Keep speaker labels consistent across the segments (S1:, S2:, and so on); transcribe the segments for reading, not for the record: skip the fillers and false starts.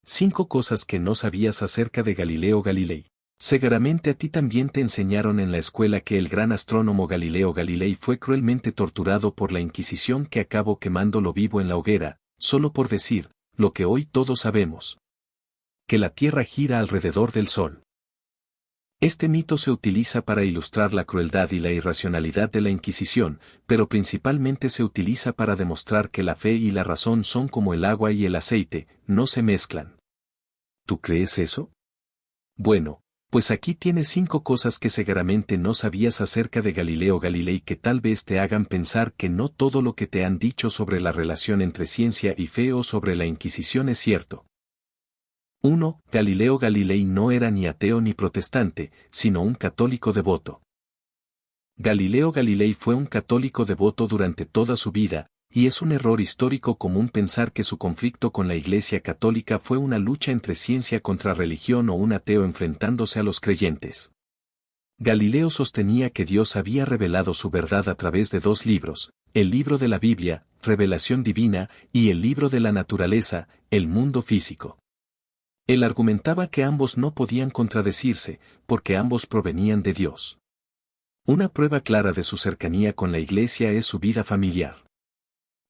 S1: 5 cosas que no sabías acerca de Galileo Galilei. Seguramente a ti también te enseñaron en la escuela que el gran astrónomo Galileo Galilei fue cruelmente torturado por la Inquisición que acabó quemándolo vivo en la hoguera, solo por decir, lo que hoy todos sabemos. Que la Tierra gira alrededor del Sol. Este mito se utiliza para ilustrar la crueldad y la irracionalidad de la Inquisición, pero principalmente se utiliza para demostrar que la fe y la razón son como el agua y el aceite, no se mezclan. ¿Tú crees eso? Bueno, pues aquí tienes 5 cosas que seguramente no sabías acerca de Galileo Galilei que tal vez te hagan pensar que no todo lo que te han dicho sobre la relación entre ciencia y fe o sobre la Inquisición es cierto. 1. Galileo Galilei no era ni ateo ni protestante, sino un católico devoto. Galileo Galilei fue un católico devoto durante toda su vida, y es un error histórico común pensar que su conflicto con la Iglesia Católica fue una lucha entre ciencia contra religión o un ateo enfrentándose a los creyentes. Galileo sostenía que Dios había revelado su verdad a través de 2 libros, el libro de la Biblia, Revelación Divina, y el libro de la naturaleza, el mundo físico. Él argumentaba que ambos no podían contradecirse, porque ambos provenían de Dios. Una prueba clara de su cercanía con la Iglesia es su vida familiar.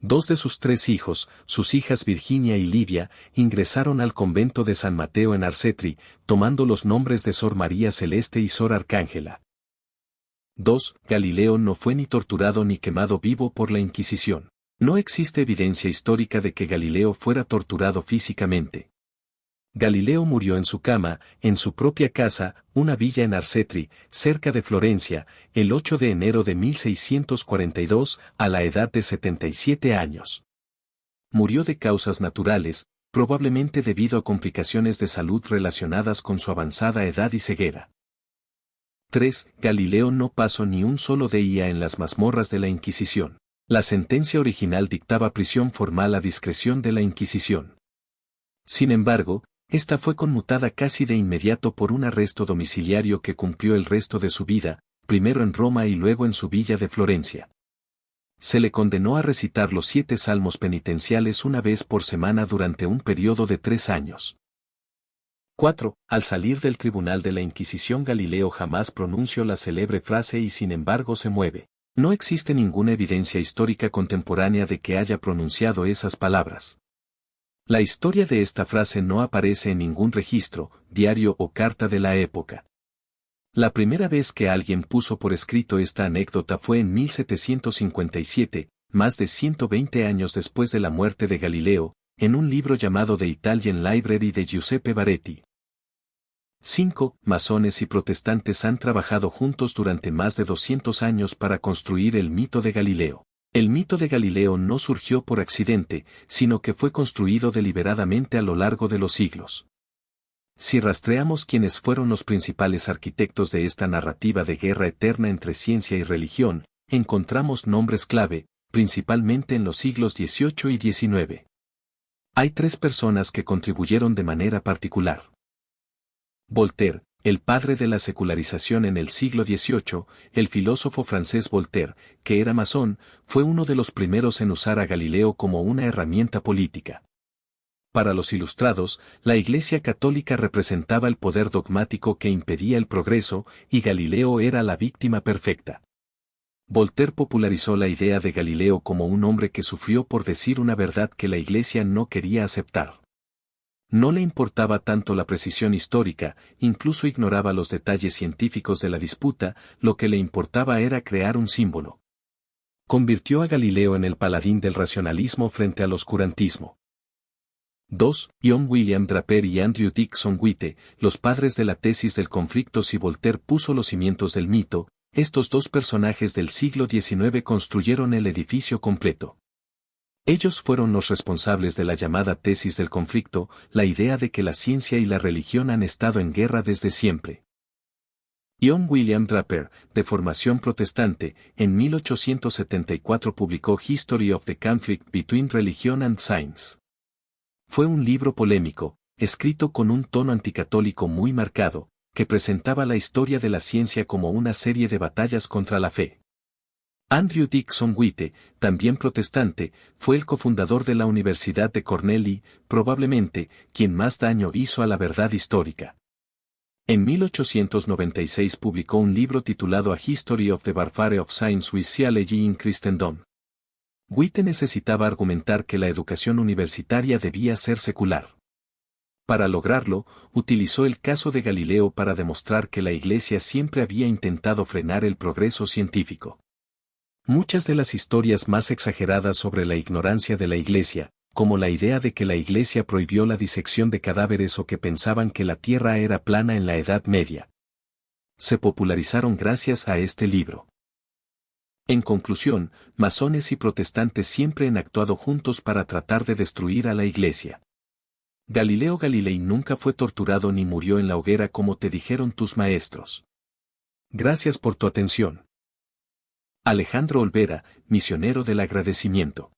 S1: 2 de sus 3 hijos, sus hijas Virginia y Livia, ingresaron al convento de San Mateo en Arcetri, tomando los nombres de Sor María Celeste y Sor Arcángela. 2. Galileo no fue ni torturado ni quemado vivo por la Inquisición. No existe evidencia histórica de que Galileo fuera torturado físicamente. Galileo murió en su cama, en su propia casa, una villa en Arcetri, cerca de Florencia, el 8 de enero de 1642, a la edad de 77 años. Murió de causas naturales, probablemente debido a complicaciones de salud relacionadas con su avanzada edad y ceguera. 3. Galileo no pasó ni un solo día en las mazmorras de la Inquisición. La sentencia original dictaba prisión formal a discreción de la Inquisición. Sin embargo, esta fue conmutada casi de inmediato por un arresto domiciliario que cumplió el resto de su vida, primero en Roma y luego en su villa de Florencia. Se le condenó a recitar los 7 salmos penitenciales una vez por semana durante un periodo de 3 años. 4. Al salir del tribunal de la Inquisición Galileo jamás pronunció la célebre frase y sin embargo se mueve. No existe ninguna evidencia histórica contemporánea de que haya pronunciado esas palabras. La historia de esta frase no aparece en ningún registro, diario o carta de la época. La primera vez que alguien puso por escrito esta anécdota fue en 1757, más de 120 años después de la muerte de Galileo, en un libro llamado The Italian Library de Giuseppe Baretti. 5. Masones y protestantes han trabajado juntos durante más de 200 años para construir el mito de Galileo. El mito de Galileo no surgió por accidente, sino que fue construido deliberadamente a lo largo de los siglos. Si rastreamos quiénes fueron los principales arquitectos de esta narrativa de guerra eterna entre ciencia y religión, encontramos nombres clave, principalmente en los siglos XVIII y XIX. Hay 3 personas que contribuyeron de manera particular. Voltaire, el padre de la secularización en el siglo XVIII, el filósofo francés Voltaire, que era masón, fue uno de los primeros en usar a Galileo como una herramienta política. Para los ilustrados, la Iglesia Católica representaba el poder dogmático que impedía el progreso, y Galileo era la víctima perfecta. Voltaire popularizó la idea de Galileo como un hombre que sufrió por decir una verdad que la Iglesia no quería aceptar. No le importaba tanto la precisión histórica, incluso ignoraba los detalles científicos de la disputa, lo que le importaba era crear un símbolo. Convirtió a Galileo en el paladín del racionalismo frente al oscurantismo. 2. John William Draper y Andrew Dickson White, los padres de la tesis del conflicto. Si Voltaire puso los cimientos del mito, estos 2 personajes del siglo XIX construyeron el edificio completo. Ellos fueron los responsables de la llamada tesis del conflicto, la idea de que la ciencia y la religión han estado en guerra desde siempre. John William Draper, de formación protestante, en 1874 publicó History of the Conflict Between Religion and Science. Fue un libro polémico, escrito con un tono anticatólico muy marcado, que presentaba la historia de la ciencia como una serie de batallas contra la fe. Andrew Dickson White, también protestante, fue el cofundador de la Universidad de Cornell y, probablemente, quien más daño hizo a la verdad histórica. En 1896 publicó un libro titulado A History of the Warfare of Science with Theology in Christendom. White necesitaba argumentar que la educación universitaria debía ser secular. Para lograrlo, utilizó el caso de Galileo para demostrar que la Iglesia siempre había intentado frenar el progreso científico. Muchas de las historias más exageradas sobre la ignorancia de la Iglesia, como la idea de que la Iglesia prohibió la disección de cadáveres o que pensaban que la Tierra era plana en la Edad Media, se popularizaron gracias a este libro. En conclusión, masones y protestantes siempre han actuado juntos para tratar de destruir a la Iglesia. Galileo Galilei nunca fue torturado ni murió en la hoguera como te dijeron tus maestros. Gracias por tu atención. Alejandro Olvera, misionero del agradecimiento.